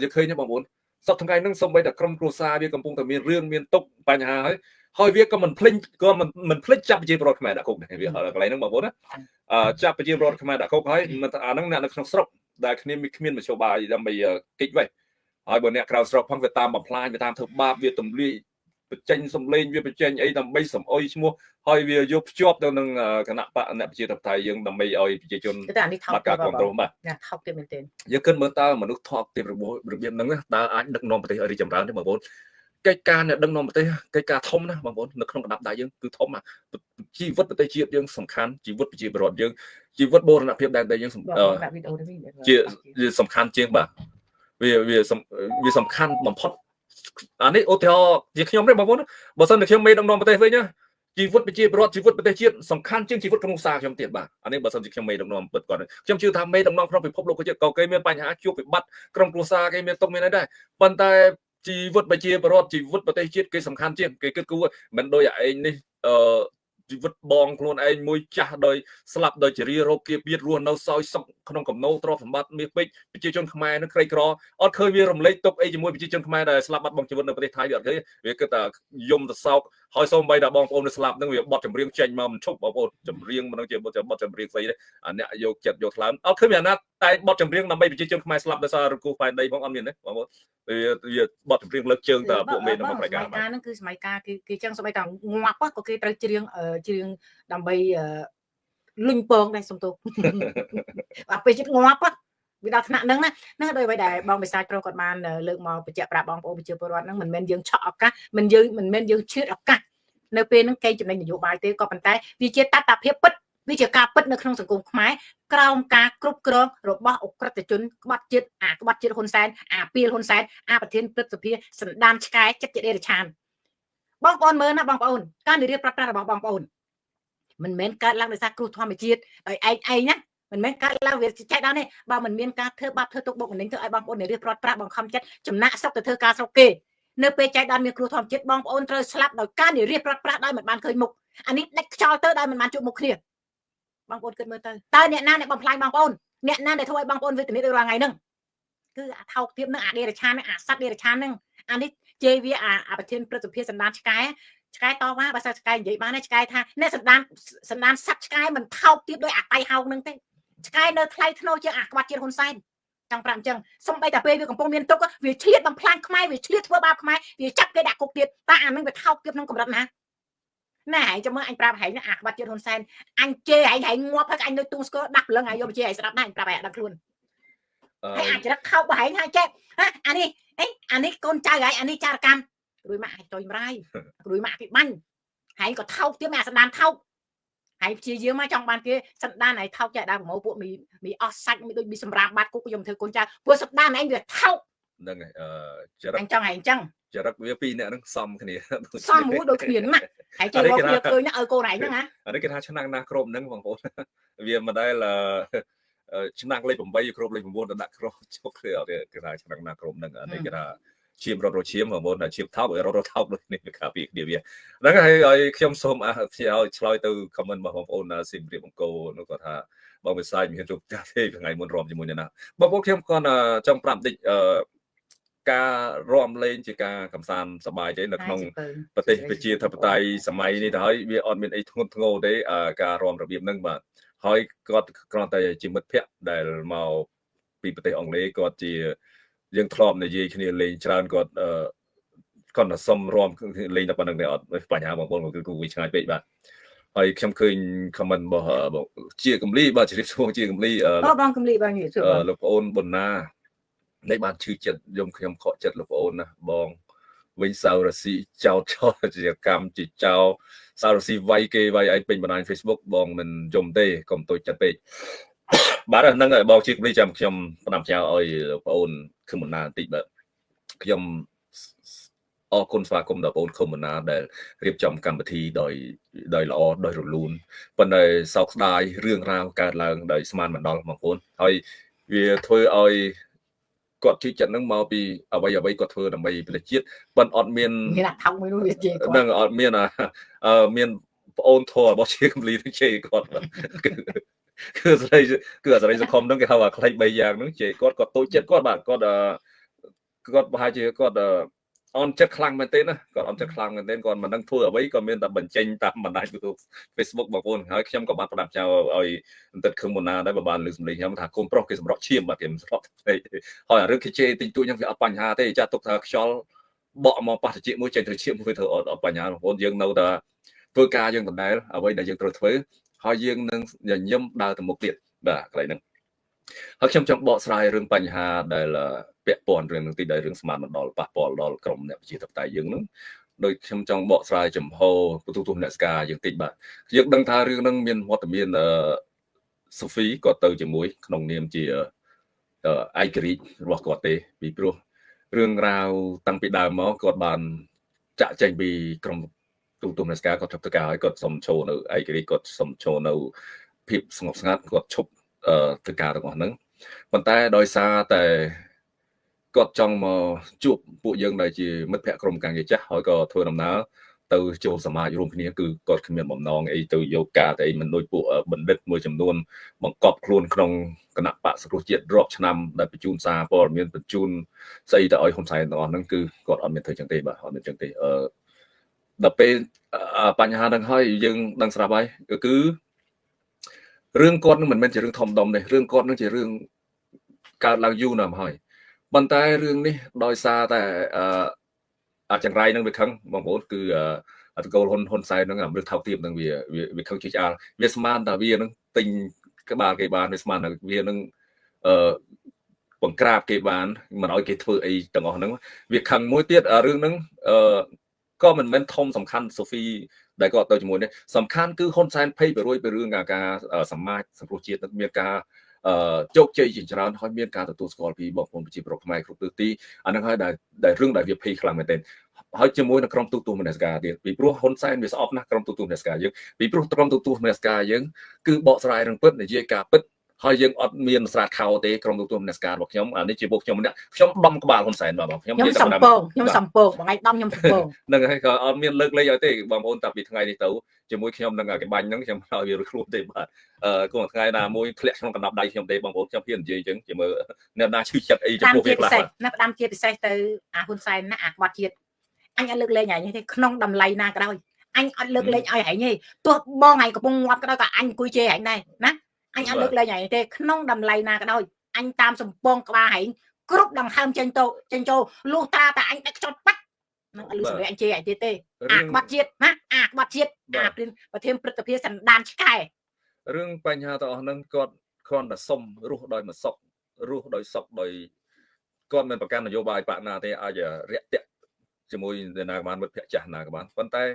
จะเคยเนี่ยบางคนสอบทางไงนั่งสมัยแต่กรมครัวซาเวียกำปงแต่มีเรื่องมีตกปัญหาหอยเวียก็มันพลิกก็มันพลิกจับไปจีบรถขมายดักคุกเนี่ยเวียอะไรนั่งบางคนนะจับไปจีบรถขมายดักคุกให้มันนั่งนั่งสรบได้คืนมีขมิ้นมาโชว์บายดำไปกิ๊กไว้หอยบนเนี่ยคราวสรบพังไปตามแบบพลายไปตามเธอบาเวียตุ่มลีไปเจนสมเลนเวียไปเจนไอ้ดำไปสมอ้อยชั่วหอยเวียยกจอบตรงนึงขณะปะเนี่ยไปจีบไทยยังดำไปอ้อยไปจีจนบัตรการกองตรงมาท็อปเต็มเต็มยังขึ้นเมื่อตามนุษย์ทอกเต็มระบบนั้นนะตาอันดักนอมไปอะไรจำร้านที่บางคนcái caเนี่ยดังนอมไปcái ca thôngนะบางคนนึกkhôngดับได้ยังคือthông mà ชีวิตประเทศจีนยังสำคัญชีวิตประชาชนยังชีวิตโบราณเพียบได้ยังสำคัญจริงป่ะvìสำคัญบ่มพดอันนี้โอเทอจีขยมได้บางคนบางส่วนขยมไม่ดังนอมประเทศเลยเนี่ยชีวิตประชาชนชีวิตประเทศจีนสำคัญจริงชีวิตของสาขยมเตียบ่ะอันนี้บางส่วนขยมไม่ดังนอมเปิดก่อนขยมชื่อทำไม่ดังนอมเพราะไปพบโลกเขาจะเก่าเกยมีปัญหาคิวไปบัดกรมกรุษาเกยมีตรงไม่ได้ปันแต่ชีวิตประชาชนชีวิตประเทศจีนเกยสำคัญจริงเกยกูมันโดยไอ้นี่ชีวิตบองคลนไอ้มวยจ่าโดยสลับโดยจะเรียโรเกียบีรัวเนาซอยส่งขนมกับโนตรอสมบัติมีปิประชาชนขมายนั่นใครกรออดเคยมีรำเล็กตกไอ้จมวยประชาชนขมายได้สลับบัดบองชีวิตในประเทศไทยเยอะเลยเวียก็แต่ยมแต่เศร้าหอยส้มใบดาบองโอนสลับนั่งเวียบอดจำเรียงเชนมามันชุบบอดจำเรียงมันต้องเจ็บบอดจำเรียงใส่เลยอันเนี้ยโยกจัดโยกล้ำเอาเคยมีอันนั้นแต่บอดจำเรียงนำไปประชาชนขมายสลับได้ซาลูกูไฟได้บองอันนี้นะบองบอดจำเรียงเลิกเชิงแต่พวกเมย์นำมาประกาศนั่นคือสมัยกาคือจังสมัยต่างงับปะก็คือตระเจียงดำไปลุงเปิงได้สมตัวไปจิตงับปะวิดาขณะนั้นนะโดยไปได้บองไปใส่โปรกฎมันเลือกมาไปเจาะปราบองโอไปเจอปรวัตินั้นมันยังช็อกกันมันยังเชื่อกันในเป็นนั้นเกย์จุดในนโยบายเตะก็เป็นแต่วิจิตรตัดเพียบปิดวิจิตรการปิดในขนมสังคมขมายกล่าวการกรุบกรองรบบ้าอกกระตุนบัดจิตบัดจิตคนแสนปีคนแสนประเทศปฏิพิสันดานชกายจัดเจริญชานบองปอนเมื่อนะบองปอนการเรียกปราบปรามบองปอนมันเหม็นการล้างในซากครูทอมไปจีดไอ้เนี่ยมันเหม็นการล้างเวทใจดาวนี่บ่มันเหม็นการเธอบับเธอตกบกมันนิ่งเธอไอ้บางคนเนี่ยเรียกปลอดปราบบางคำจัดจำหน้าซอกแต่เธอการสกเกเนื้อเปใจดาวมีครูทอมจิตบางคนเธอสลับโดยการเนี่ยเรียกปลอดปราบได้เหมือนบ้านเคยมุกอันนี้ได้ชอเตอร์ได้เหมือนบ้านจุกมุกเคลียร์บางคนเกิดเมื่อเตอเนี่ยนั่นเนี่ยบางพลายบางคนเนี่ยนั่นเนี่ยทว่าบางคนวิตามินตัวไงนึงคือเท่าเทียบนึงเดรัจฉานนึงสัตว์เดรัจฉานนึงอันนี้เจวีประเทศประจุเพียสันดานชกายชกายต่อมาภาษาชกายใหญ่มาในชกายท่าในสันดานสัตว์ชกายมันเท่าติดโดยไตเฮานึงเต้ชกายเนื้อใครทโนเจอวัดเจริญคนไซน์จังปรามจังสมัยแต่เปย์วิของปงเมียนตุกวิเชียดบำพลางขมายวิเชียดทั่วบ้าขมายวิจับกระดาษกบเตียตาอันนึงไปเท่าเทียบน้องกำลังนะน่าจะเมื่ออันปราบหายนะวัดเจริญคนไซน์อันเจหายงัวพักอันในตุ้งสก็ดักเรื่องไงโยมเจหายสลับได้ปราบหายดักครุนให้อาจจะเข้าไปให้เจ๊อันนี้คนใจไงอันนี้จารกรรมรวยมากให้ตัวไรรวยมากที่บ้านให้ก็เท่าเทียมแม่สันดานเท่าให้เชี่ยเยอะมาจังบ้านกี้สันดานไหนเท่าใจได้ผมเอาพวกมีออสซักมีโดยมีสำราบบัดกุกยมเธอคนใจพวกสันดานไหนเดือดเท่านั่นไงจะรักจังไงจังจะรักเวียปีเนี่ยนั่งซ้ำขนาดซ้ำหูโดยเขียนนะให้เจ้าว่าเวียเคยนะโกไหนนะอันนี้ก็ท่าชนะนาครบนั่งบางคนเวียมาได้ละชนะเลยผมไปครบเลยผมวนดักครบชกเลยเอาเนี่ยก็ได้ชนะนาครบนั่งอันนี้ก็ได้เชียมเราเชียมบางคนเชียมเท้าเราเท้าเลยนี่เป็นข่าวปีกเดียวเวียแล้วก็ให้เข้มส้มที่เอาชลอยตัวคอมเมนต์มาของโอนซิมเรียบของโกนึกว่าท่าบางไปไซมีเห็นจุกจ่าเท่ยังไงมันรวมจมูกเนี่ยนะบางพวกเข้มก่อนจังปรับดิการรวมเล่นจีการคำสานสบายใจในขนมประเทศไปเชียร์ทัพไตสมัยนี้ถ้าให้เวียออนเป็นไอ้ทุ่งโง่ได้การรวมระเบียบนั่งมาให้ก็กรอนแต่จิมเพียได้มาปีประเทศอังกฤษก็จียังทรอมในยีชนิดเล่นชาญก็ก่อนสมรวมเล่นตะปันในอดปัญหาบางคนก็คือกูวิชาไปบ้างไอ้คำคืนคำมันบอกเชียร์กัมลีบ้าจะเรียกช่วงเชียร์กัมลีบางกัมลีบางอย่างลูกโอนบนหน้าในบ้านชื่อจัดยมขยมขอจัดลูกโอนนะบองวินซาวร์ซีเจ้าชอบกิจกรรมจิตเจ้าซาวร์ซีไวเกย์ไวไอเป็นบันไดเฟซบุ๊กบองมันยมเต้กลมตัวจัดไปบ้านนั่งไอ้บองชื่อไม่จำขยมนำเจ้าไอ้ลูกโอนคือมันนานติดแบบขยมคนสมาคมดอกโอนคือมันนานแต่เรียบจำกรรมวิธีโดยละอโดยรุนรุนเป็นในสอกได้เรื่องราวการเล่าโดยสมานมันดอลบางคนไอ้เวียถ้วยไอ้กดที่จัดนั่งมาปีเอาไว้กดเธอทำไมเป็นเจี๊ยบปันอดเมียนนี่แหละทำไม่รู้เจี๊ยบนั่งอดเมียนเมียนโอนทัวร์บอเชียร์กำลีทั้งเจี๊ยก่อนคืออะไรจะคอมต้องแกว่าใครใบยางนั่งเจี๊ยกดตัวเจี๊ยกดบ้างกด គាត់ប្រហែលជាគាត់អនចិត្តខ្លាំងមែនទេណាគាត់អនចិត្តខ្លាំងមែនទេគាត់មិនដឹងធ្វើអ្វីក៏មានតែបញ្ចេញតាមបណ្ដាញ Facebook បងប្អូនហើយខ្ញុំក៏បានផ្ដាប់ចោលឲ្យបន្តិចខឹងមុនណាដែរបើបានលើសម្លេងខ្ញុំថាកូនប្រុសគេសម្រក់ឈាមបាទគេសម្រក់ហើយអារឿងគេជេរតិចតួចហ្នឹងវាអត់បញ្ហាទេចាស់ទុកថាខ្យល់បក់មកប៉ះតិចមួយចេញទៅឈាមវាធ្វើអត់បញ្ហាបងប្អូនយើងនៅតែធ្វើការយើងដដែលអ្វីដែលយើងត្រូវធ្វើហើយយើងនឹងញញឹមដើរទៅមុខទៀតបាទកន្លែងហ្នឹងហើយខ្ញុំចង់បកស្រាយរឿងបញ្ហាដែលពាក់ព័ន្ធរឿងនឹងទីដែលរឿងស្មានមិនដល់ប៉ះពាល់ដល់ក្រមអ្នកប្រជាធិបតេយ្យយើងហ្នឹងដោយខ្ញុំចង់បកស្រាយចំហបន្ទុះអ្នកស្ការយើងតិចបាទយើងដឹងថារឿងហ្នឹងមានវត្តមានសូហ្វីក៏ទៅជាមួយក្នុងនាមជាឯករាជ្យរបស់គាត់ទេពីព្រោះរឿងរ៉ាវតាំងពីដើមមកគាត់បានចាក់ចែងពីក្រមទូទុំអ្នកស្ការគាត់ធ្វើការហើយគាត់សុំចូលនៅឯករាជ្យគាត់សុំចូលនៅភាពស្ងប់ស្ងាត់គាត់ឈប់ធ្វើការទាំងអស់ហ្នឹងប៉ុន្តែដោយសារតែគាត់ចង់មកជួបពួកយើងដែលជាមិត្តភ័ក្តិក្រុមការងារចាស់ហើយក៏ធ្វើដំណើរទៅចូលសមាជរួមគ្នាគឺគាត់គ្មានបំណងអីទៅយកការតែមិនដូចពួកបណ្ឌិតមួយចំនួនបង្កប់ខ្លួនក្នុងគណៈបកសង្គ្រោះជាតិរាប់ឆ្នាំដែលបញ្ជូនសារព័ត៌មានបញ្ជូនស្អីទៅឲ្យហ៊ុនសែនទាំងអស់ហ្នឹងគឺគាត់អត់មានធ្វើចឹងទេបាទអត់មានចឹងទេដល់ពេលបញ្ហាហ្នឹងហើយយើងដឹងស្រាប់ហើយគឺរឿងគាត់នឹងមិនមែនជារឿងធំដុំទេរឿងគាត់នឹងជារឿងកើតឡើងយូរណាស់ហើយប៉ុន្តែរឿងនេះដោយសារតែអាចង្រៃនឹងវាខឹងបងប្អូនគឺអត្តកូលហ៊ុនសែននឹងអារឿងថោកទាបនឹងវាខឹងជិះឆ្អាលវាស្មានតែវានឹងទិញក្បាលគេបានវាស្មានតែវានឹងបង្ក្រាបគេបានមិនឲ្យគេធ្វើអីទាំងអស់ហ្នឹងវាខឹងមួយទៀតរឿងហ្នឹងក៏មិនមែនធំសំខាន់សូហ្វីដែលគាត់ទៅជាមួយនេះសំខាន់គឺហ៊ុនសែនភ័យពីរឿងការសមាជសង្គ្រោះជាតិនឹងមានការជោគជ័យជាច្រើនហើយមានការទទួលស្គាល់ពីបងប្អូនប្រជាពលរដ្ឋខ្មែរគ្រប់ទិសទីអាហ្នឹងហើយដែលរឿងដែលវាភ័យខ្លាំងមែនទែនហើយជាមួយនឹងក្រុមទូតមនសិការទៀតពីព្រោះហ៊ុនសែនវាស្អប់ណាស់ក្រុមទូតមនសិការយើងពីព្រោះក្រុមទូតមនសិការយើងគឺបកស្រាយរឿងពិតនិយាយការពិតហើយយើងអត់មានស្រាតខោទេក្រុមទូតមនសិការរបស់ខ្ញុំអានេះជាពួកខ្ញុំម្នាក់ខ្ញុំដំក្បាលហ៊ុនសែនបាទខ្ញុំសំពងខ្ញុំសំពងបងឯងដំខ្ញុំសំពងហ្នឹងហើយក៏អត់មានលើកលែងឲ្យទេបងប្អូនតាពីថ្ងៃនេះទៅជាមួយខ្ញុំនឹងគេបាញ់ហ្នឹងខ្ញុំឲ្យវាខ្លួនទេបាទគង់ថ្ងៃណាមួយធ្លាក់ក្នុងកណ្ដាប់ដៃខ្ញុំទេបងប្អូនខ្ញុំហ៊ាននិយាយអញ្ចឹងជាមើលអ្នកណាឈឺចិត្តអីចំពោះវាខ្លះណាផ្ដាំជាពិសេសទៅអាហ៊ុនសែនណាអាក្បត់ជាតិអញអត់លើកលែងហើយទេក្នុងតម្លៃណាក៏ដោយអញអត់លើកលែងឲ្យហែងទេទោះបងហែងកំពុងងាប់ក៏ដោយក៏អញអង្គុយជេរហែងដែរណាអញអត់លើកលែងហែងទេក្នុងតម្លៃណាក៏ដោយអញតាមសំពងក្បាលហែងគ្រប់ដង្ហើមចេញចូលលុះត្រាតែអញដាច់ខ្ចត់បាត់នឹងអត់លឺសម្លេងអញជេរហែងទេអាក្បត់ជាតិណាអាក្បត់ជាតិអាប្រធានព្រឹទ្ធសភាសណ្ដានឆ្កែរឿងបញ្ហាទាំងអស់ហ្នឹងគាត់គ្រាន់តែសុំរស់ដោយមួយសុខរស់ដោយសុខដោយគាត់មិនប្រកាន់នយោបាយបកណាទេអាចរាក់ទាក់ជាមួយណាក៏បានមិត្តភក្តិចាស់ណាក៏បានប៉ុន្តែ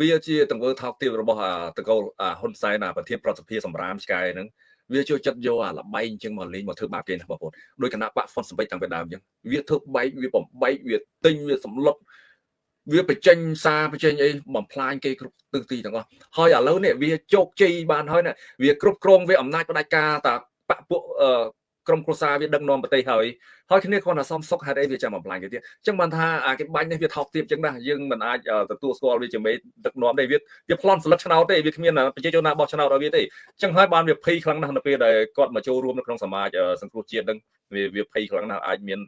វាជាទង្វើថោកទាបរបស់តកូលហ៊ុនសែនប្រធានប្រតិភិសម្រាមឆ្កែហ្នឹងវាចូលចិត្តយកលបែងជាងមកលេងមកធ្វើបាបគេណាបងប្អូនដោយគណៈបកហ្វុនសម្បិចតាំងពីដើមអញ្ចឹងវាធ្វើបែកវាបំបែកវាទិញវាសម្លុតវាបញ្ចេញសារបញ្ចេញអីបំផ្លាញគេគ្រប់ទិសទីទាំងអស់ហើយឥឡូវនេះវាជោគជ័យបានហើយណាវាគ្រប់គ្រងវាអំណាចផ្ដាច់ការតាបពពួកក្រុមគ្រួសារវាដឹកនាំប្រទេសហើយគ្នាគាត់ថាសំសុកហេតុអីវាចាំបំផ្លាញគេទៀតអញ្ចឹងបានថាគេបាញ់នេះវាថោកទាបអញ្ចឹងណាយើងមិនអាចទទួលស្គាល់វាជាមេដឹកនាំទេវាប្លន់ស្លឹកឆ្នោតទេវាគ្មានប្រជាជនណាបោះឆ្នោតឲ្យវាទេអញ្ចឹងហើយបានវាភ័យខ្លាំងណាស់នៅពេលដែលគាត់មកចូលរួមនៅក្នុងសមាជសង្គ្រោះជាតិនឹងវាភ័យខ្លាំងណាស់អាចមាន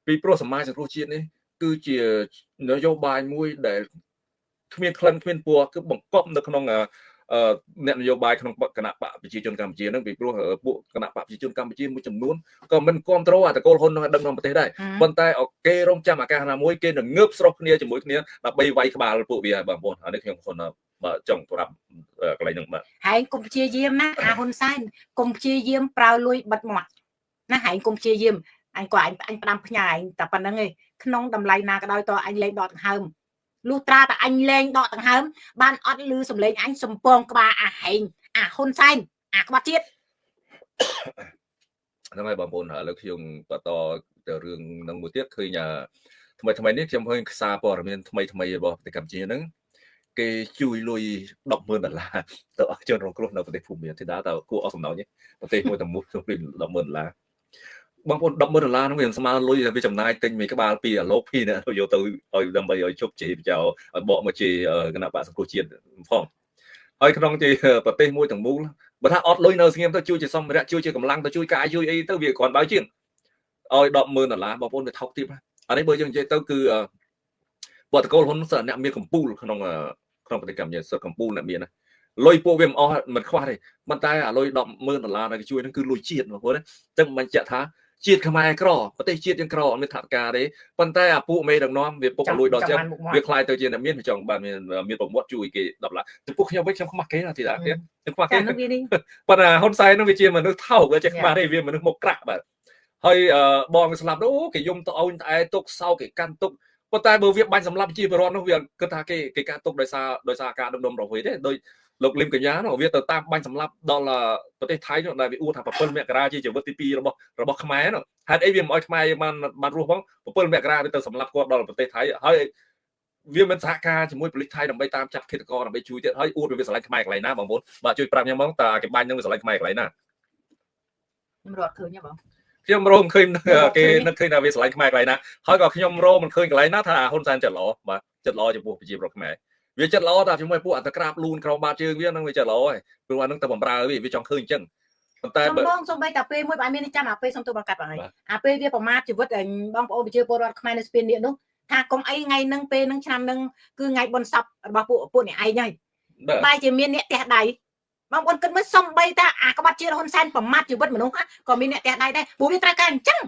ពីព្រោះសមាជសង្គ្រោះជាតិនេះគឺជានយោបាយមួយដែលគ្មានក្លិនគ្មានពណ៌គឺបង្កប់នៅក្នុងអ្នកនយោបាយក្នុងគណៈបកប្រជាជនកម្ពុជាហ្នឹងពីព្រោះពួកគណៈបកប្រជាជនកម្ពុជាមួយចំនួនក៏មិនគ្រប់គ្រងតកូលហ៊ុននឹងដឹកនាំប្រទេសដែរប៉ុន្តែគេរងចាំឱកាសណាមួយគេនឹងងើបស្រុះគ្នាជាមួយគ្នាដើម្បីវាយក្បាលពួកវាបងប្អូនអានេះខ្ញុំគាត់បាទចង់ប្រាប់កន្លែងហ្នឹងបាទហែងកុំព្យាយាមណាអាហ៊ុនសែនកុំព្យាយាមប្រើលុយបិទមាត់ណាហែងកុំព្យាយាមអញក៏អញផ្ដាំផ្ញើឯងតែប៉ុណ្្នឹងឯងក្នុងតម្លៃណាក៏ដោយតើអញលេងដកដង្ហើមលុះត្រាតែអញលេងដកដង្ហើមបានអត់លឺសំឡេងអញសំពងក្បាលអាហែងអាហ៊ុនសែនអាក្បត់ជាតិហ្នឹងហើយបងប្អូនឥឡូវខ្ញុំបន្តទៅរឿងនឹងមួយទៀតឃើញថ្មីនេះខ្ញុំឃើញខ្សែព័ត៌មានថ្មីរបស់ប្រទេសកម្ពុជាហ្នឹងគេជួយលុយ$10,000ទៅអស់ជនរងគ្រោះនៅប្រទេសភូមាទីដាតើគួរអស់សំណោចទេប្រទេសមួយតែមួយជួយ$10,000បងប្អូន$10,000ហ្នឹងវាស្មើលុយវាចំណាយទិញមួយក្បាលពីអាលោកពីណាយកទៅឲ្យដើម្បីឲ្យជប់ជេរចោលឲ្យបកមកជេរគណៈបកសង្គ្រោះជាតិផងហើយក្នុងជាប្រទេសមួយទាំងមូលបើថាអត់លុយនៅស្ងៀមទៅជួយជាសម្ភារៈជួយជាកម្លាំងទៅជួយកាយជួយអីទៅវាគ្រាន់បើជាងឲ្យ$10,000បងប្អូនទៅថោកទាប អានេះបើយើងនិយាយទៅគឺបតកូលហ៊ុនសិនអ្នកមានកម្ពុជាក្នុងប្រទេសកម្ពុជាសិនកម្ពុជាអ្នកមានណាលុយពួកវាមិនអស់មិនខ្វះទេប៉ុន្តែអាលុយ$10,000ដែលគេជួយហ្នឹងគឺលុយជាតិបងប្អូនណាចឹងមិនបញ្ជាក់ថាជាតិខ្មែរក្រប្រទេសជាតិយើងក្រអត់មានថវិកាទេប៉ុន្តែអាពួកមេដឹកនាំវាពុកលុយដល់ចឹងវាខ្លាយទៅជាអ្នកមានចង់បានមានប្រវត្តិជួយគេ$10,000ទៅពួកខ្ញុំវិញខ្ញុំខ្មាស់គេណាទីតាខ្ញុំខ្មាស់គេប៉ុន្តែហ៊ុនសែនហ្នឹងវាជាមនុស្សថោកវាចេះខ្មាស់ទេវាមនុស្សមុខក្រាក់បាទហើយបងស្លាប់អូគេយំទៅអូនតែទុកសោគេកាន់ទុកប៉ុន្តែបើវាបាញ់សម្លាប់ជាបរដ្ឋនោះវាគិតថាគេកាន់ទុកដោយសារការដឹកនាំរបស់វាទេដោយលោកលឹមកញ្ញានោះវាទៅតាមបាញ់សម្លាប់ដល់ប្រទេសថៃនោះដែលវាអួតថា7 មករាជាជីវិតទី2របស់ខ្មែរនោះហេតុអីវាមិនអោយខ្មែរបានរស់ផង7 មករាវាទៅសម្លាប់គាត់ដល់ប្រទេសថៃហើយវាមិនសហការជាមួយប៉ូលីសថៃដើម្បីតាមចាប់ឃាតករដើម្បីជួយទៀតហើយអួតវាស្រឡាញ់ខ្មែរកន្លែងណាបងប្អូនបាទជួយប្រាប់ខ្ញុំហ្មងតើគេបាញ់នឹងវាស្រឡាញ់ខ្មែរកន្លែងណាខ្ញុំរត់ឃើញហ៎បងខ្ញុំរោមឃើញគេនឹកឃើញថាវាស្រឡាញ់ខ្មែរកន្លែងណាហើយក៏ខ្ញុំរោមមិនឃើញកន្លែងណាថាហ៊ុនសែនចិត្តល្អបាទចិត្តល្អចំពោះប្រជាពលរដ្ឋខ្មែរវាចិត្តល្អតែជាមួយពួកអន្តក្រាបលូនក្រោមបាតជើងវានឹងវាចិត្តល្អហើយព្រោះអានឹងទៅបំរើវាចង់ឃើញអញ្ចឹងប៉ុន្តែបងសូម្បីតែពេលមួយបើមានចាំអាពេលសុំទៅបង្កាត់បងហើយអាពេលវាប្រមាថជីវិតបងប្អូនប្រជាពលរដ្ឋខ្មែរនៅស្ពាននេះនោះថាកុំអីថ្ងៃហ្នឹងពេលហ្នឹងឆ្នាំហ្នឹងគឺថ្ងៃបុណ្យសពរបស់ពួកអ្នកឯងហើយបែរជាមានអ្នកផ្ទះដៃបងប្អូនគិតមើលសំបីតាអាក្បាត់ជាហ៊ុនសែនប្រមាថជីវិតមនុស្សក៏មានអ្នកផ្ទះដៃដែរព្រោះវាត្រូវការអញ្ចឹង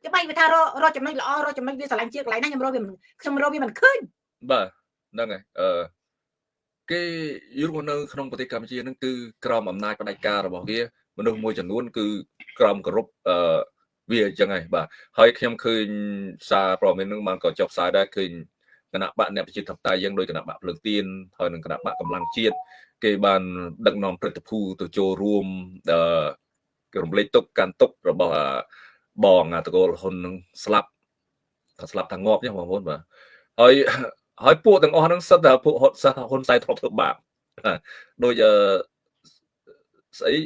គេបែរវាថារកចំណុចល្អរកចំណុចវាស្រឡាញ់ជាកន្លែងណាខ្ញុំរកវាមិនឃើញបាទហ្នឹងហើយគេយល់នៅក្នុងប្រទេសកម្ពុជាហ្នឹងគឺក្រមអំណាចផ្ដាច់ការរបស់វាមនុស្សមួយចំនួនគឺក្រមគោរពវាអញ្ចឹងហើយបាទហើយខ្ញុំឃើញសារព័ត៌មានហ្នឹងបានក៏ចុះផ្សាយដែរឃើញគណៈបកអ្នកប្រជាធិបតេយ្យយើងដោយគណៈបកភ្លើងទៀនហើយនឹងគណៈបកកម្លាំងជាតិគេបានដឹកនាំព្រឹទ្ធភូទៅចូលរួមរំលែកទុកកាន់ទុករបស់បងតកូលហ៊ុននឹងស្លាប់ថាងាប់ទេបងប្អូនបាទហើយពួកទាំងអស់ហ្នឹងសិតតែពួកហ៊ុនសែនធ្លាប់ធ្វើបាបដូចស្អី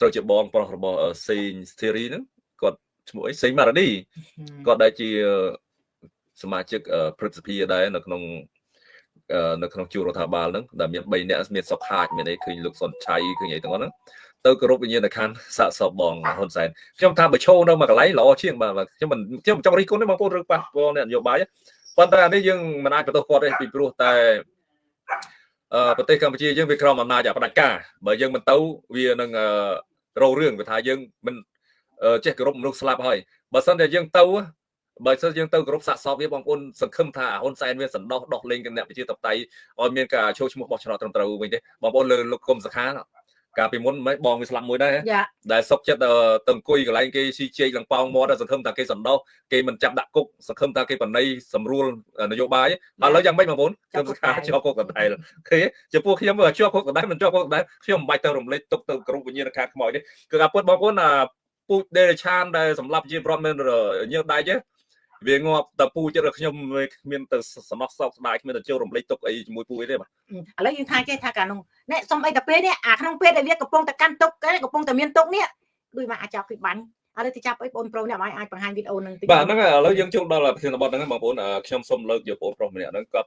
ត្រូវជាបងប្រុសរបស់សេងស្ធីរីហ្នឹងគាត់ឈ្មោះអីសេងម៉ារ៉ានីគាត់ដែលជាសមាជិកព្រឹទ្ធសភាដែរនៅក្នុងជួររដ្ឋាភិបាលហ្នឹងដែលមាន3នាក់មានសុកហាជមានអីឃើញលោកសុនឆៃឃើញអីទាំងអស់ហ្នឹងទៅគោរពវិញ្ញាណក្ខន្ធសាកសពបងហ៊ុនសែនខ្ញុំថាបើឈោនៅមួយកន្លែងល្អជាងបាទខ្ញុំចង់រិះគន់ទេបងប្អូនរឿងប៉ះពាល់នយោបាយប៉ុន្តែអានេះយើងមិនអាចបន្ទោសគាត់ទេពីព្រោះតែប្រទេសកម្ពុជាយើងវាក្រោមអំណាចផ្ដាច់ការបើយើងមិនទៅវានឹងរោរឿងវាថាយើងមិនចេះគោរពមនុស្សស្លាប់ហើយបើសិនតែយើងទៅគោរពសាកសពវាបងប្អូនសង្ឃឹមថាហ៊ុនសែនវាសណ្ដោះដោះលែងគណៈប្រជាធិបតេយ្យឲ្យមានការចូលឈ្មោះបោះឆ្នោតត្រឹមត្រូវវិញទេបងប្អូនលើលោកគុំសខាកាលពីមុនមិនបងវាស្លាប់មួយដែរដែលសុកចិត្តទៅអង្គុយកន្លែងគេស៊ីជែកឡើងប៉ោងមាត់សង្ឃឹមថាគេសណ្ដោះគេមិនចាប់ដាក់គុកសង្ឃឹមថាគេបណៃសម្រួលនយោបាយឥឡូវយ៉ាងម៉េចបងប្អូនខ្ញុំសខាជាប់គុកដដែលឃើញចំពោះខ្ញុំជាប់គុកដដែលមិនជាប់គុកដដែលខ្ញុំមិនបាច់ទៅរំលែកទុកទៅក្រុមវិញ្ញាណក្ខន្ធខ្មោចទេគឺអាពុតបងប្អូនពូជដេរឆានដែលសម្រាប់ជាប្រត់មានញើសដៃទេវាងាប់តែពូចិត្តខ្ញុំគ្មានទៅសំណោះសោកស្ដាយគ្មានទៅចូលរំលែកទុកអីជាមួយពូអីទេបាទឥឡូវយើងថាចេះថាកាលនោះនេះសុំអីតែពេលនេះអាក្នុងពេលដែលវាកំពុងតែកាន់ទុកកំពុងតែមានទុកនេះដូចមកអាចចាប់គេបាញ់ឥឡូវទៅចាប់អីបងប្រុសនេះអាចបង្ហាញវីដេអូនឹងតិចបាទហ្នឹងឥឡូវយើងចូលដល់ប្រធានបទហ្នឹងបងប្អូនខ្ញុំសូមលើកយកបងប្រុសម្នាក់ហ្នឹងគាត់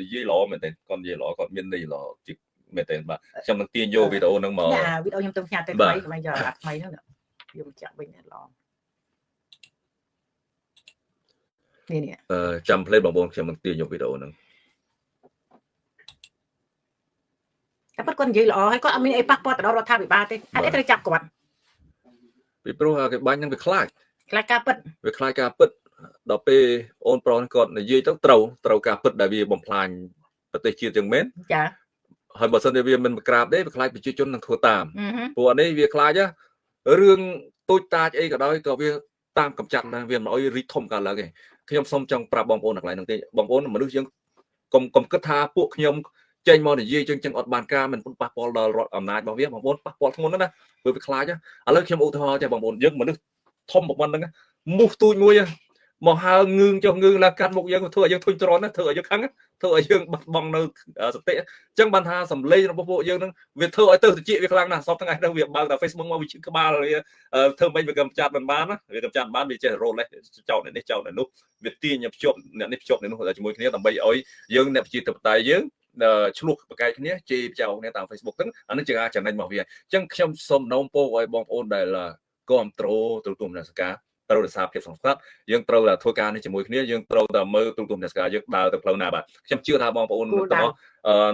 និយាយល្អមែនទេគាត់និយាយល្អគាត់មានន័យល្អជាមែនទេបាទខ្ញុំនឹងទាញយកវីដេអូហ្នឹងមកវីដេអូខ្ញុំទៅផ្ញើទៅថ្មីកន្លែងយកអាថ្មីហ្នឹងយកចាក់វិញល្អនេះចាំផ្លេតបងប្អូនខ្ញុំនឹងទាញយកវីដេអូហ្នឹងតែគាត់និយាយល្អហើយគាត់អត់មានអីប៉ះពាល់ទៅដល់រដ្ឋាភិបាលទេហេតុអីត្រូវចាប់គាត់ពីព្រោះគេបាញ់ហ្នឹងវាខ្លាចការពិតវាខ្លាចការពិតដល់ពេលអូនប្រុសគាត់និយាយទៅត្រូវការពិតដែលវាបំផ្លាញប្រទេសជាតិយ៉ាងមែនចាហើយបើសិនជាវាមិនក្រាបទេវាខ្លាចប្រជាជននឹងធ្វើតាមព្រោះនេះវាខ្លាចរឿងទូចតាចអីក៏ដោយក៏វាតាមកម្ចាត់ដែរវាមិនអោយរីកធំកើតឡើងទេខ្ញុំសូមចង់ប្រាប់បងប្អូនកន្លែងហ្នឹងទេបងប្អូនមនុស្សយើងកុំគិតថាពួកខ្ញុំចេញមកនិយាយចឹងអត់បានការមិនប៉ះពាល់ដល់រដ្ឋអំណាចរបស់វាបងប្អូនប៉ះពាល់ធ្ងន់ណាស់ព្រោះវាខ្លាចឥឡូវខ្ញុំឧទាហរណ៍ចាបងប្អូនយើងមនុស្សធំប៉ុណ្្នឹងមូសទូចមួយមកហើងឿងចុះងឿងឡើងកាត់មុខយើងធ្វើឲ្យយើងធុញទ្រាន់ណាធ្វើឲ្យយើងខឹងធ្វើឲ្យយើងបាត់បង់នៅសតិអញ្ចឹងបានថាសម្លេងរបស់ពួកយើងនឹងវាធ្វើឲ្យទៅតិចវាខ្លាំងណាស់សពថ្ងៃហ្នឹងវាបើកតែ Facebook មកវាឈឺក្បាលធ្វើមិនវាកំចាត់មិនបានណាវាកំចាត់បានវាចេះរ៉ូលេសចោលនេះចោលនោះវាទាញភ្ជាប់អ្នកនេះភ្ជាប់នេះនោះជាមួយគ្នាដើម្បីឲ្យយើងអ្នកប្រជាធិបតេយ្យយើងឆ្លោះប្រកែកគ្នាជេរចោលគ្នាតាម Facebook ហ្នឹងអានេះជាការចំណេញរបស់វាអញ្ចឹងខ្ញុំសូមណូមពោឲ្យបងប្អូនដែលគ្រប់គ្រងទូមនស្សការ ត្រូវរក្សាភាពស្ងប់ស្ងាត់យើងត្រូវតែធ្វើការនេះជាមួយគ្នាយើងត្រូវតែមើលទូទួលនេស្ការយើងដើរទៅផ្លូវណាបាទខ្ញុំជឿថាបងប្អូនទាំងអស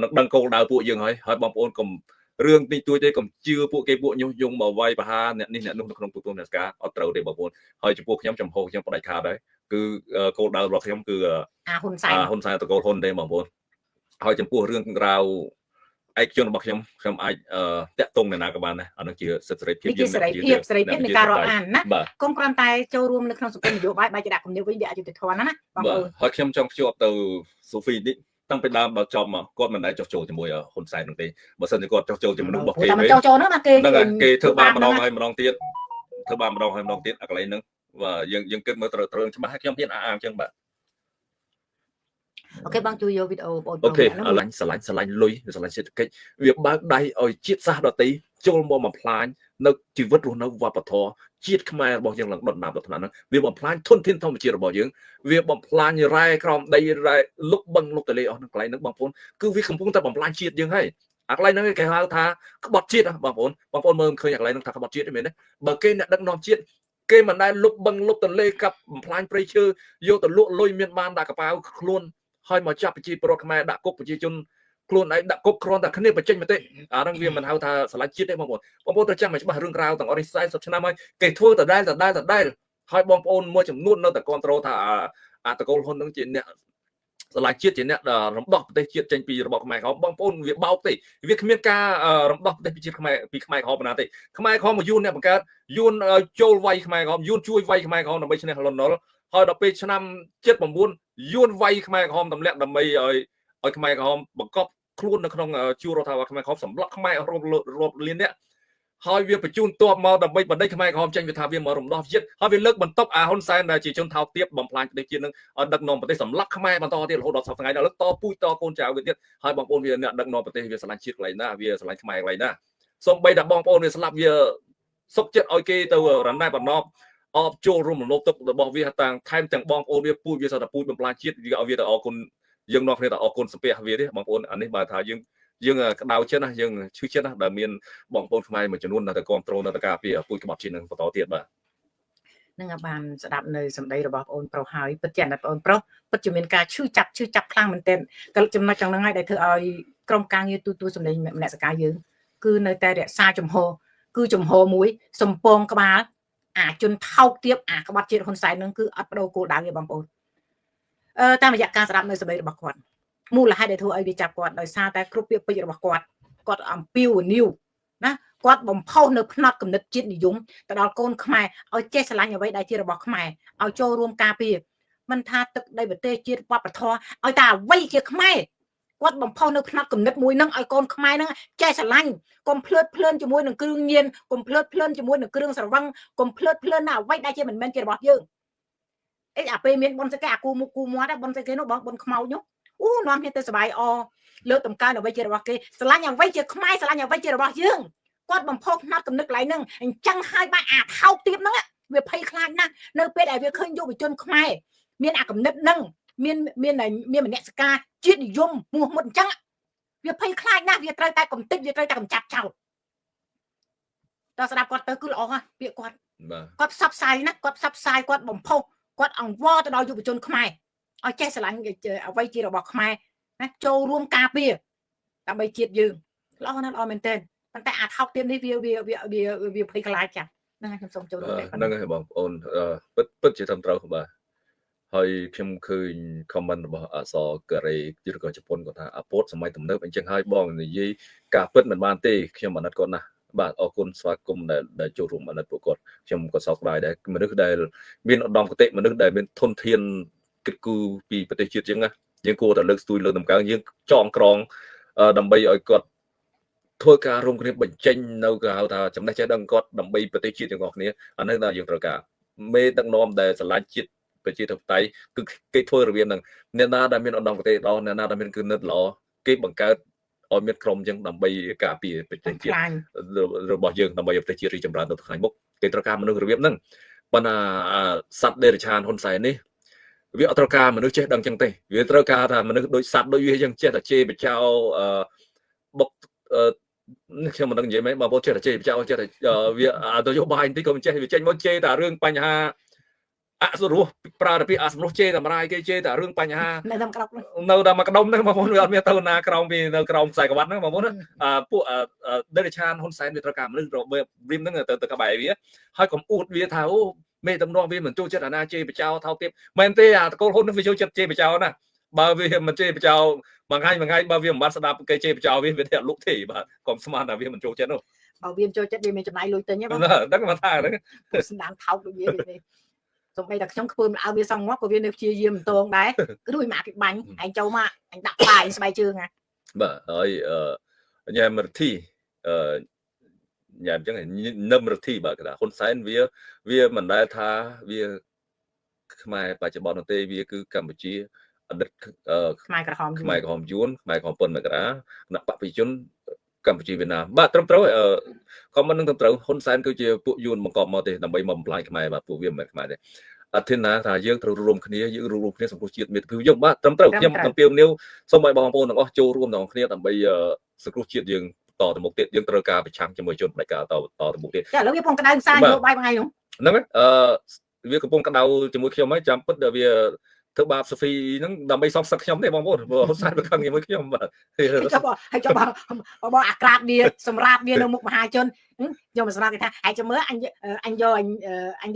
់នឹងដឹងគោលដៅពួកយើងហើយបងប្អូនកុំរឿងទីទួយទេកុំជឿពួកគេពួកញុះយង់មកវាយប្រហារអ្នកនេះអ្នកនោះនៅក្នុងទូទួលនេស្ការអត់ត្រូវទេបងប្អូនហើយចំពោះខ្ញុំចំហខ្ញុំបដិខាតដែរគឺគោលដៅរបស់ខ្ញុំគឺហ៊ុនសែនតកូលហ៊ុនទេបងប្អូនហើយចំពោះរឿងរ៉ាវឯកជនរបស់ខ្ញុំអាចតាក់ទងអ្នកណាក៏បានដែរអានឹងជាសិទ្ធិសេរីភាពយើងសេរីភាពនៃការរាប់អានណាកុំគ្រាន់តែចូលរួមនៅក្នុងសង្គមនយោបាយបែរជាដាក់គំនិតវិញវាអយុត្តិធម៌ណាបងប្អូនហើយខ្ញុំចង់ភ្ជាប់ទៅសូហ្វីនេះតាំងពីដើមដល់ចប់មកគាត់មិនដែលចោះចូលជាមួយហ៊ុនសែននោះទេបើសិនជាគាត់ចោះចូលជាមួយមនុស្សរបស់គេតែមិនចោះចូលហ្នឹងណាគេធ្វើបានម្ដងហើយម្ដងទៀតធ្វើបានម្ដងហើយម្ដងទៀតអាកន្លែងហ្នឹងបាទយើងគិតមើលត្រូវច្បាស់ហើយខ្ញុំហ៊ានអាអញ្ចឹងបាទអូខេបងជួយយកវីដេអូបងអូខេស្រឡាញ់លុយស្រឡាញ់សេដ្ឋកិច្ចវាបើកដៃឲ្យជាតិសាសន៍ដទៃចូលមកបំផ្លាញនៅជីវិតរស់នៅវប្បធម៌ជាតិខ្មែររបស់យើងឡើងដុតដាបដល់ថ្នាក់ហ្នឹងវាបំផ្លាញធនធានធម្មជាតិរបស់យើងវាបំផ្លាញរ៉ែក្រោមដីរ៉ែលុកបឹងលុកទលេអស់នៅកន្លែងហ្នឹងបងប្អូនគឺវាកំពុងតែបំផ្លាញជាតិយើងហើយអាកន្លែងហ្នឹងគេហៅថាក្បត់ជាតិបងប្អូនមើលឃើញអាកន្លែងហ្នឹងថាក្បត់ជាតិទេមែនទេបើគេអ្នកដឹកនាំជាតិគេមិនដែលលុកបឹងលុកទលេកាប់បំផ្លាញព្រៃឈើយកទៅលក់លុយមានបានដាក់កប៉ាល់ខ្លួនហើយមកចាប់ប្រជាពលរដ្ឋខ្មែរដាក់គុកប្រជាជនខ្លួនឯងដាក់គុកគ្រាន់តែគ្នាបញ្ចេញមតិអាហ្នឹងវាមិនហៅថាឆ្លាញ់ជាតិទេបងប្អូនត្រូវចាំឲ្យច្បាស់រឿងរ៉ាវទាំងអស់នេះ40ឆ្នាំហើយគេធ្វើដដែលហើយបងប្អូនមួយចំនួននៅតែគ្រប់គ្រងថាអាតកូលហ៊ុននឹងជាអ្នកឆ្លាញ់ជាតិជាអ្នករំដោះប្រទេសជាតិចេញពីរបបខ្មែរក្រហមបងប្អូនវាបោកទេវាគ្មានការរំដោះប្រទេសជាតិខ្មែរពីខ្មែរក្រហមណាទេខ្មែរក្រហមមកយួនអ្នកបង្កើតយួនចូលវាយខ្មែរក្រហមយួនជួយវាយខ្មែរក្រហមដើម្បីឈ្នះលន់នល់ហើយដល់ពេលឆ្នាំ79យួនវាយខ្មែរក្រហមទម្លាក់ដើម្បីឲ្យខ្មែរក្រហមបង្កប់ខ្លួននៅក្នុងជួររដ្ឋាភិបាលខ្មែរក្រហមសម្លាប់ខ្មែររាប់លានអ្នកហើយវាបញ្ជូនទ័ពមកដើម្បីបណ្ដេញខ្មែរក្រហមចេញវាថាវាមករំដោះជាតិហើយវាលើកបន្ទប់ហ៊ុនសែនដែលជាជនថោកទាបបំផ្លាញប្រទេសជាតិនឹងឲ្យដឹកនាំប្រទេសសម្លាប់ខ្មែរបន្តទៀតរហូតដល់សប្តាហ៍ថ្ងៃដល់តពូជតកូនចៅវាទៀតហើយបងប្អូនវាអ្នកដឹកនាំប្រទេសវាឆ្លាញ់ជាតិកន្លែងណាវាឆ្លាញ់ខ្មែរកន្លែងណាសូម្បីតែបងប្អូនវាស្លាប់វាសុកចិត្តឲ្យគេទៅរំលែកបំណប់អបចូលរួមរំលោភទឹករបស់វាតាំងថែមទាំងបងប្អូនវាពូជវាសតពូជបំផ្លាញជាតិវាឲ្យវាទៅអរគុណយើងនាំគ្នាទៅអរគុណសំពះវាទេបងប្អូនអានេះបើថាយើងក្តៅចិត្តណាយើងឈឺចិត្តណាដែលមានបងប្អូនខ្មែរមួយចំនួននៅតែគ្រប់គ្រងនៅតែការពារពូជក្បត់ជាតិនឹងបន្តទៀតបាទនឹងបានស្ដាប់នៅសម្ដីរបស់បងប្អូនប្រុសហើយពិតជាអ្នកបងប្អូនប្រុសពិតជាមានការឈឺចាប់ខ្លាំងមែនទែនក៏ចំណុចចំណងហើយដែលធ្វើឲ្យក្រុមការងារទូសម្ដីមនសិការយើងគឺនៅតែរក្សាជំហរគឺជំហរមួយសំពងក្បាលអាជនថោកទាបអាក្បត់ជាតិហ៊ុនសែននឹងគឺអត់បដូរគោលដៅទេបងប្អូនតាមរយៈការស្ដាប់នៅសម្ដីរបស់គាត់មូលហេតុដែលធ្វើឲ្យវាចាប់គាត់ដោយសារតែគ្រប់ពាក្យពេចន៍របស់គាត់អំពាវនាវណាគាត់បំផុសនៅផ្នត់គំនិតជាតិនិយមទៅដល់កូនខ្មែរឲ្យចេះស្រឡាញ់អ្វីដែលជារបស់ខ្មែរឲ្យចូលរួមការពារមិនថាទឹកដីប្រទេសជាតិវប្បធម៌ឲ្យតែអ្វីជាខ្មែរគាត់បំផុសនៅផ្នត់គំនិតមួយនឹងឲ្យកូនខ្មែរនឹងចេះស្រឡាញ់កុំភ្លើតភ្លើនជាមួយនឹងគ្រឿងញៀនកុំភ្លើតភ្លើនជាមួយនឹងគ្រឿងស្រវឹងកុំភ្លើតភ្លើនណាអ្វីដែលជាមិនមែនជារបស់យើងអីអាពេលមានប៉ុនស្កែអាគូមុខគូមាត់ប៉ុនស្កែនោះបងប៉ុនខ្មោចនោះអូនាំគ្នាទៅសបាយអលើកតម្កើងអ្វីជារបស់គេស្រឡាញ់អ្វីជាខ្មែរស្រឡាញ់អ្វីជារបស់យើងគាត់បំផុសផ្នត់គំនិតកន្លែងហ្នឹងអញ្ចឹងហើយបានអាថោកទៀតហ្នឹងវាភ័យខ្លាចណាស់នៅពេលដែលវាឃើញយុវជនខ្មែរមានអាគំនិតហ្នឹងមានមនសិការជាតិនិយមមោះមុតអញ្ចឹងវាភ័យខ្លាចណាស់វាត្រូវតែកំទេចវាត្រូវតែកំចាត់ចោលដល់ស្ដាប់គាត់ទៅគឺល្អហ่ะពាក្យគាត់ផ្សព្វផ្សាយណាគាត់ផ្សព្វផ្សាយគាត់បំផុសគាត់អង្វរទៅដល់យុវជនខ្មែរឲ្យចេះស្រឡាញ់អ្វីជារបស់ខ្មែរណាចូលរួមការពារដើម្បីជាតិយើងល្អណាស់ល្អមែនទែនប៉ុន្តែអាថោកទៀតនេះវាភ័យខ្លាចចា៎ហ្នឹងហើយខ្ញុំសូមចូលរួមហ្នឹងហើយបងប្អូនពិតជាត្រឹមត្រូវបាទហើយខ្ញុំឃើញ comment របស់អសកូរ៉េឬក៏ជប៉ុនគាត់ថាអាពតសម័យទំនើបអញ្ចឹងហើយបងនិយាយការពិតមិនបានទេខ្ញុំអាណិតគាត់ណាស់បាទអរគុណស្វាគមន៍ដែលចូលរួមអាណិតពួកគាត់ខ្ញុំក៏សោកស្ដាយដែរមនុស្សដែលមានឧត្តមគតិមនុស្សដែលមានធនធានគិតគូរពីប្រទេសជាតិយើងណាយើងគួរតែលើកស្ទួយលើកតម្កើងយើងចងក្រងដើម្បីឲ្យគាត់ធ្វើការរួមគ្នាបញ្ចេញនៅគេហៅថាចំណេះចេះដឹងគាត់ដើម្បីប្រទេសជាតិទាំងអស់គ្នាអានេះដែលយើងត្រូវការមេដឹកនាំដែលឆ្លាញ់ជាតិប្រជាធិបតេយ្យគឺគេធ្វើរបៀបហ្នឹងអ្នកណាដែលមានឧត្តមគតិល្អអ្នកណាដែលមានគំនិតល្អគេបង្កើតឲ្យមានក្រុមចឹងដើម្បីការពារប្រទេសជាតិរបស់យើងដើម្បីឲ្យប្រទេសជាតិរីកចម្រើនទៅថ្ងៃមុខគេត្រូវការមនុស្សរបៀបហ្នឹងប៉ុន្តែសត្វដេរឆានហ៊ុនសែននេះវាអត់ត្រូវការមនុស្សចេះដឹងចឹងទេវាត្រូវការថាមនុស្សដូចសត្វដូចវាចឹងចេះតែជេរបចោបុកខ្ញុំមិនដឹងនិយាយមែនបងប្អូនចេះតែជេរបចោចេះតែវាទៅយោបាយបន្តិចក៏មិនចេះវាចេញមកជេរតែរឿងបញ្ហា អសរោះប្រើតែពាក្យអសរោះជេរតែម្ដាយគេជេរតែរឿងបញ្ហា នៅតាមក្រប នៅតែមកក្ដុំហ្នឹងបងប្អូនវាអត់មានទៅណាក្រោមពីនៅក្រោមខ្សែក្រវ៉ាត់ហ្នឹងបងប្អូនពួកដេរឆានហ៊ុនសែនវាត្រូវការមនុស្សរបៀបរៀមហ្នឹងទៅក្បែរវាហើយកុំអួតវាថាអូមេតំណងវាមិនចូលចិត្តអាណាជេរបចោថោទៀតមែនទេអាតកូលហ៊ុននឹងវាចូលចិត្តជេរបចោណាបើវាមិនជេរបចោមួយថ្ងៃបើវាមិនបានស្ដាប់គេជេរបចោវាទេអត់លុកទេបាទកុំស្មានថាវាមិនចូលចិត្តនោះ បើវាចូលចិត្តវាមានចំណាយលុយទិញហ៎បង ដឹងមកថាហ្នឹង ស្ដាំថោកដូចវានេះសូម្បីតែខ្ញុំធ្វើមិនអើវាសងងាប់ក៏វានៅព្យាយាមមិនតងដែរគឺដូចមកគេបាញ់ឯងចូលមកអញដាក់បាយស្បែកជើងណា បាទហើយញ៉ាំរទ្ធីញ៉ាំអញ្ចឹងនឹមរទ្ធីបាទគេថាហ៊ុនសែនវាមិនដែលថាវាខ្មែរបច្ចុប្បន្នទេវាគឺកម្ពុជាអតីតខ្មែរក្រហម ខ្មែរក្រហមយួនខ្មែរក្រហមប៉ុនមករាគណៈបព្វជិជនកម្ពុជាវៀតណាមបាទត្រឹមត្រូវខមមិននឹងត្រឹមត្រូវហ៊ុនសែនគឺជាពួកយួនបង្កប់មកទេដើម្បីមកបំផ្លាញខ្មែរបាទពួកវាមិនមែនខ្មែរទេអធិណាថាយើងត្រូវរួមគ្នាសង្គ្រោះជាតិមាតុភូមិយើងបាទត្រឹមត្រូវខ្ញុំអំពាវនាវសូមឲ្យបងប្អូនទាំងអស់ចូលរួមទាំងគ្នាដើម្បីសង្គ្រោះជាតិយើងតទៅមុខទៀតយើងត្រូវការប្រឆាំងជាមួយជនបដិការតទៅមុខទៀត ចាឥឡូវវាកំពុងក្តៅផ្សាយនយោបាយថ្ងៃនោះ ហ្នឹងវាកំពុងក្តៅជាមួយខ្ញុំហើយចាំពិតវាធ្វើបាបសូហ្វីហ្នឹងដើម្បីសងសឹកខ្ញុំទេបងប្អូនព្រោះហ៊ុនសែនវាខឹងជាមួយខ្ញុំបាទហើយចុះបងអាក្រាតវាសម្រាប់វានៅមុខមហាជនខ្ញុំមិនស្រាប់គេថាឯងចាំមើលអញ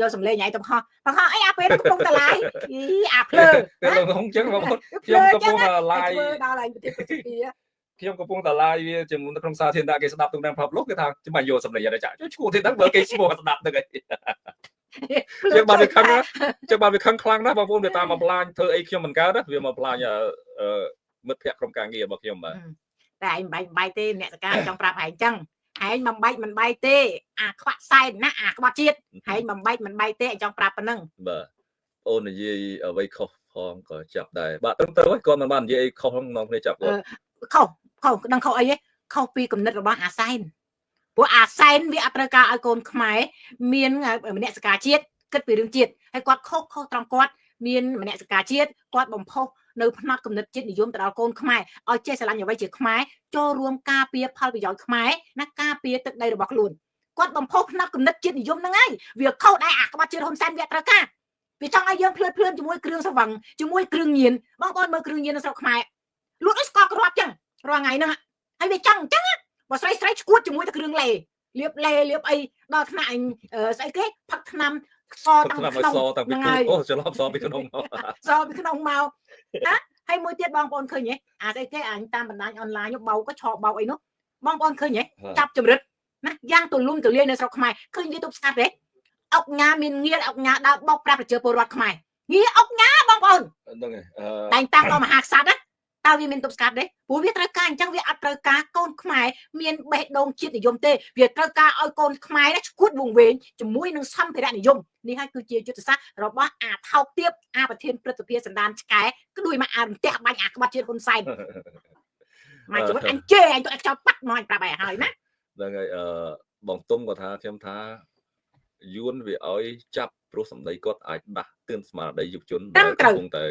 យកសម្លេងឯងទៅហោះបងហោះអីអាពេលកំពុងតឡាយអាភ្លើខ្ញុំអញ្ចឹងបងប្អូនខ្ញុំកំពុងតឡាយ ដល់ឯងប្រទេសកម្ពុជា ខ្ញុំកំពុងតឡាយវាជាមួយនៅក្នុងសាធារណៈគេស្ដាប់ទូទាំងផាប់លោកគេថាខ្ញុំបានយកសម្លេងអីចាឈ្មោះទេហ្នឹងបើគេឈ្មោះស្ដាប់ហ្នឹងឯងយើងបានវាខឹងខ្លាំងណាស់បងប្អូនវាតាមមកផ្លាញធ្វើអីខ្ញុំមិនកើតណាវាមកផ្លាញមិត្តភក្តិក្រុមការងាររបស់ខ្ញុំបាទតែឯងមិនបាយទេអ្នកសការចង់ប្រាប់ឯងចឹងឯងមិនបាយទេអាខ្វាក់សែនណាអាក្បត់ជាតិឯងមិនបាយទេឯងចង់ប្រាប់ប៉ុណ្ណឹងបាទអូននិយាយអ្វីខុសផងក៏ចាប់ដែរបាទត្រឹមត្រូវហើយគាត់មិនបាននិយាយអីខុសក្នុងនងគ្នាចាប់គាត់ខុសដឹងខុសអីទេខុសពីគំនិតរបស់អាសែនព្រោះអាសែនវាអត់ត្រូវការឲ្យកូនខ្មែរមានមនសិការជាតិគិតពីរឿងជាតិហើយគាត់ខុសត្រង់គាត់មានមនសិការជាតិគាត់បំផុសនៅផ្នែកគំនិតជាតិនិយមទៅដល់កូនខ្មែរឲ្យចេះស្រឡាញ់អ្វីជាខ្មែរចូលរួមការពារផលប្រយោជន៍ខ្មែរណាការពារទឹកដីរបស់ខ្លួនគាត់បំផុសផ្នែកគំនិតជាតិនិយមហ្នឹងហើយវាខុសដែរអាក្បត់ជាតិហ៊ុនសែនវាត្រូវការវាចង់ឲ្យយើងភ្លឿនជាមួយគ្រឿងស្រវឹងជាមួយគ្រឿងញៀនបងប្អូនមើលគ្រឿងញៀននៅស្រុកខ្មែរលួចឲ្យស្កក្របចឹងរាល់ថ្ងៃហ្នឹងហើយវាចង់អញ្ចឹងបើស្រីឈួតជាមួយតែគ្រឿងលេលាបអីដល់ថ្នាក់ស្អីគេផឹកថ្នាំសតាំងក្នុងហ្នឹងហើយអូច្រឡំសពីក្នុងមកណាហើយមួយទៀតបងប្អូនឃើញទេអាស្អីគេអញតាមបណ្ដាញអនឡាញបោកក៏ឆោបោកអីនោះបងប្អូនឃើញទេចាប់ចម្រិតណាយ៉ាងទូលំទូលាយនៅស្រុកខ្មែរឃើញវាទុកស្កាត់ទេអុកញ៉ាមានងារអុកញ៉ាដើរបោកប្រាប់ប្រជាពលរដ្ឋខ្មែរងារអុកញ៉ាបងប្អូនហ្នឹងហើយតែងតាំងដល់មហាក្សត្រណាតើវាមានទុកស្កាត់ទេព្រោះវាត្រូវការអញ្ចឹងវាអត់ត្រូវការកូនខ្មែរមានបេះដូងជាតិនិយមទេវាត្រូវការឲ្យកូនខ្មែរឈួតវង្វេងជាមួយនឹងសម្ភារៈនិយមនេះហើយគឺជាយុទ្ធសាស្ត្ររបស់អាថោកទៀបអាប្រធានព្រឹទ្ធសភាសណ្ដានឆ្កែគឺដូចមកអារំទះបាញ់អាក្បត់ជាតិហ៊ុនសែនមកជួយអញជេរអញទៅចោលប៉ាត់មកអញប្រាប់ឲ្យហើយណាហ្នឹងហើយបងទុំគាត់ថាខ្ញុំថាយួនវាឲ្យចាប់ព្រោះសម្ដីគាត់អាចដាស់ទឿនស្មារតីយុវជនដែលកំពុងតែ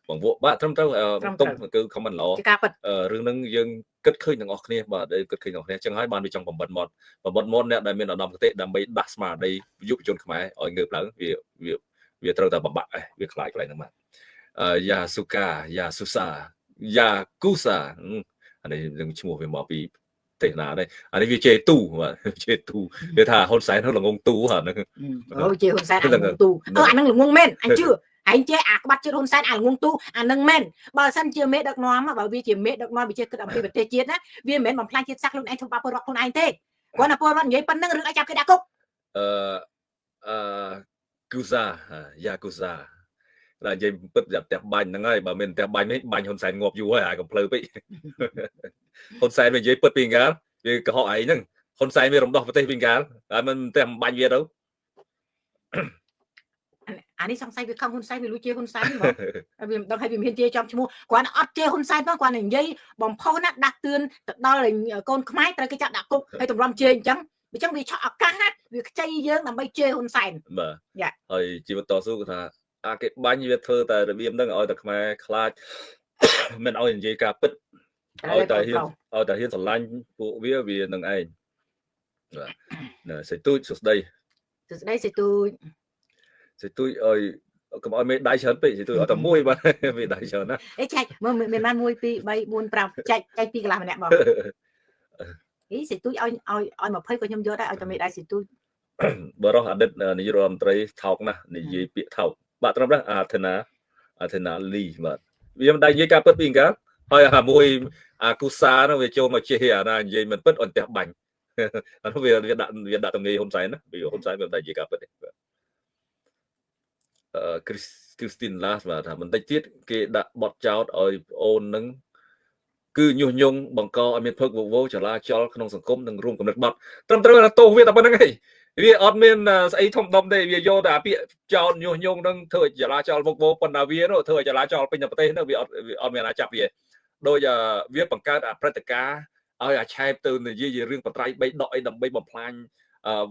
បងពួកបាទត្រឹមត្រូវទុំគឺខមមិនល្អរឿងហ្នឹងយើងគិតឃើញទាំងអស់គ្នាបាទគិតឃើញទាំងអស់គ្នាចឹងហើយបានវាចង់បំបិតមាត់អ្នកដែលមានឧត្តមគតិដើម្បីដាស់ស្មារតីយុវជនខ្មែរឲ្យងើបឡើងវាត្រូវតែបំបាក់វាខ្លាចកន្លែងហ្នឹងបាទយ៉ាស៊ូកាយ៉ាស៊ូសាយ៉ាគូសាអានេះនឹងឈ្មោះវាមកពីទេណាđâyអានេះវាជេទូបាទជេទូវាថាហ៊ុនសែនហ្នឹងល្ងងទូហ្នឹងអូជេហ៊ុនសែនល្ងងទូអាហ្នឹងល្ងងមែនអញជឿឯងចេះអាក្បាត់ជាតិហ៊ុនសែនអាល្ងងទូអានឹងមែនបើសិនជាមេដឹកនាំបើវាជាមេដឹកនាំវាចេះគិតអំពីប្រទេសជាតិណាវាមិនមែនបំផ្លាញជាតិសាសន៍ខ្លួនឯងធ្វើបាបពលរដ្ឋខ្លួនឯងទេគាត់ណាពលរដ្ឋនិយាយប៉ុណ្្នឹងរឿងឲ្យចាប់គេដាក់គុកគូសាយ៉ាគូសាតែនិយាយពិតតែផ្ទះបាញ់ហ្នឹងហើយបើមានផ្ទះបាញ់នេះបាញ់ហ៊ុនសែនងាប់យូរហើយអាកំភ្លើពេកហ៊ុនសែនវានិយាយពិតពីកាលវាកុហកឯងហ្នឹងហ៊ុនសែនវារំដោះប្រទេសពីកាលហើយមិនតែបាញ់វាទៅអានេះសង្ស័យវាខំហ៊ុនសែនវាលួចជេរហ៊ុនសែនមកវាមិនដឹងឲ្យវាមានជេរចំឈ្មោះគាត់អត់ជេរហ៊ុនសែនផងគាត់និយាយបំផុសណាដាស់តឿនទៅដល់កូនខ្មែរត្រូវគេចាប់ដាក់គុកហើយតម្រាំជេរអញ្ចឹងវាឆក់ឱកាសណាវាខ្ចីយើងដើម្បីជេរហ៊ុនសែនបាទហើយជីវិតតស៊ូគាត់ថាអាគេបាញ់វាធ្វើតែរបៀបហ្នឹងឲ្យតែខ្មែរខ្លាចមិនឲ្យនិយាយការពិតឲ្យតែហ៊ានស្រឡាញ់ពួកវានឹងឯងបាទសេទូចសួស្ដីសេទូចឲ្យ កុំឲ្យមេដៃច្រើនពេកទៅឲ្យតែមួយបាទមេដៃច្រើនណា អេចែកមើលមានបាន1 2 3 4 5ចែកពីកន្លះម្នាក់បងអីសិទូចឲ្យ20ក៏ខ្ញុំយកដែរឲ្យតែមេដៃសិទូច បរោះអតីតនាយករដ្ឋមន្ត្រីថោកណាស់និយាយពាក្យថោកបាទត្រឹមដែរអាធនាលីបាទវាមិនដែលនិយាយការពិតពីកាលហើយអាមួយអាគូសានោះវាចូលមកជេរអាណានិយាយមិនពិតអត់ផ្ទះបាញ់អានោះវាដាក់ទំនេរហ៊ុនសែនណាវាហ៊ុនសែនវាមិនដែលនិយាយការពិតទេគ្រីស្ទីនឡាសបាទថាបន្តិចទៀតគេដាក់បទចោទឲ្យប្អូននឹងគឺញុះញង់បង្កឲ្យមានភឹកវឹកវរចលាចលក្នុងសង្គមនិងរួមកំណត់បទត្រឹមត្រូវទោសវាតែប៉ុណ្្នឹងឯងវាអត់មានស្អីធំដុំទេវាយកតែអាពាក្យចោទញុះញង់នឹងធ្វើឲ្យចលាចលវឹកវរប៉ុន្តែវានោះធ្វើឲ្យចលាចលពេញប្រទេសនោះវាអត់មានអាចចាប់វាដោយវាបង្កើតអព្រឹត្តិការណ៍ឲ្យអាឆែបទៅនិយាយរឿងបត្រៃបីដកអីដើម្បីបំផ្លាញ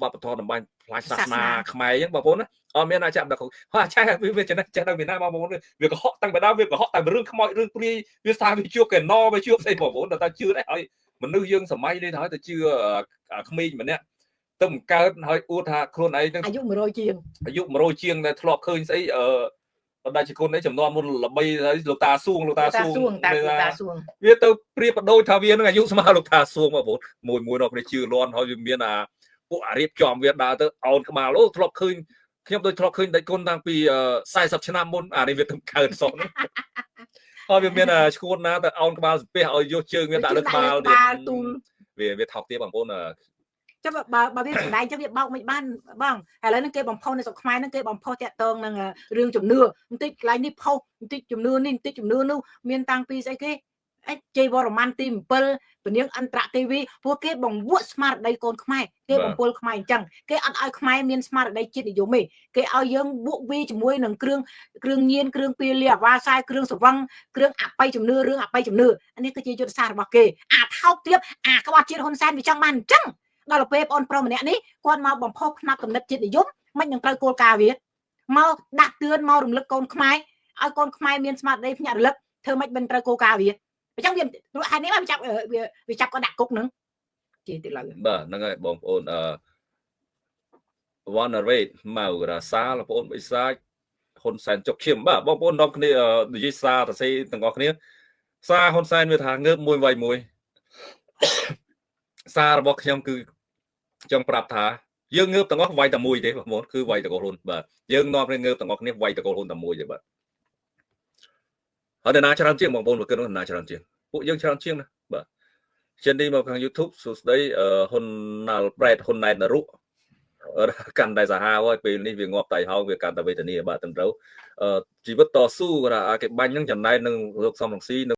វប្បធម៌តម្បាញផ្លាញសាសនាខ្មែរអញ្ចឹងបងប្អូនណាអត់មានអាចចាប់ដល់ហើយអាចវាចេះដល់វាណាបងប្អូនវាកុហកតាំងពីដើមវាកុហកតែរឿងខ្មោចរឿងព្រាយវាស្ថាវាជួបកែណវាជួបស្អីបងប្អូនតែជឿដែរហើយមនុស្សយើងសម័យនេះទៅហើយទៅជឿក្មេងម្នាក់ទៅបង្កើតហើយអួតថាខ្លួនឯងនឹងអាយុ100ជាងដែលធ្លាប់ឃើញស្អីបណ្ដាជាគុណនេះចំនួនមុនល្បីហើយលោកតាសួងវាទៅព្រៀបបដូចថាវានឹងអាយុស្មើលោកតាសួងបងប្អូនមួយដល់គ្នាជឿលាន់ហើយវាមានពួកអារៀបចំវាដើរទៅអោនក្បាលអូធ្លាប់ឃើញខ្ញុំដូចធ្លាប់ឃើញដៃគុណតាំងពី40ឆ្នាំមុនអានេះវាទៅកើតសោះហើយវាមានឈួនណាទៅអោនក្បាលស្ពះឲ្យយកជើងវាដាក់លើក្បាលទូលវាថោកទៀតបងប្អូនចាំបើវាសម្ដែងចឹងវាបោកមិនបានបងឥឡូវហ្នឹងគេបំផុសនៅស្រុកខ្មែរហ្នឹងគេបំផុសតាក់ទងនឹងរឿងជំនឿបន្តិចកន្លែងនេះផុសបន្តិចជំនឿនេះបន្តិចជំនឿនោះមានតាំងពីស្អីគេជ័យវរ្ម័នទី7ពនាងអន្តរទេវីពួកគេបង្វក់ស្មារតីកូនខ្មែរគេបំពុលខ្មែរអញ្ចឹងគេអត់ឲ្យខ្មែរមានស្មារតីជាតិនិយមទេគេឲ្យយើងបួកវីជាមួយនឹងគ្រឿងញៀនគ្រឿងពាលាអាវ៉ាសាយគ្រឿងសវឹងគ្រឿងអបិយជំនឿរឿងអបិយជំនឿអានេះគឺជាយុទ្ធសាស្ត្ររបស់គេអាថោកទៀតអាក្បត់ជាតិហ៊ុនសែនវាចង់បានអញ្ចឹងដល់ពេលបងប្រុសម្នាក់នេះគាត់មកបំផុសផ្នែកកំណត់ជាតិនិយមមិននឹងត្រូវគោលការណ៍វាមកដាក់ទឿនមករំលឹកកូនខ្មែរឲ្យកូនខ្មែរមានស្មារតីភ្ញាក់រលឹកធ្វើមិនមិនត្រូវគោលការណ៍វាអញ្ចឹងវាហេតុនេះវាចាប់គាត់ដាក់គុកនឹងជិះទៀតឡើយបាទហ្នឹងហើយបងប្អូនWanarate មករាសាបងប្អូនបិសាចហ៊ុនសែនចុកឈាមបាទបងប្អូននាំគ្នានិយាយសារទៅសេទាំងអស់គ្នាសារហ៊ុនសែនវាថាងើបមួយវាយមួយសាររបស់ខ្ញុំគឺចង់ប្រាប់ថាយើងងើបទាំងអស់វាយតែមួយទេបងប្អូនគឺវាយតកូលហ៊ុនបាទយើងនាំគ្នាងើបទាំងអស់គ្នាវាយតកូលហ៊ុនតែមួយទេបាទហើយណាច្រើនជាងបងប្អូនមកគិតណាច្រើនជាងពួកយើងច្រើនជាងណាបាទចិននេះមកខាង YouTube សួស្ដីហ៊ុនណាល់ប្រែតហ៊ុនណែតនរុកាន់តែសាហាវហើយពេលនេះវាងាប់តៃហោងវាកាន់តែវេទនាបាទត្រឹមត្រូវជីវិតតស៊ូគេបាញ់ហ្នឹងចំណែកនឹងលោកសំរងស៊ី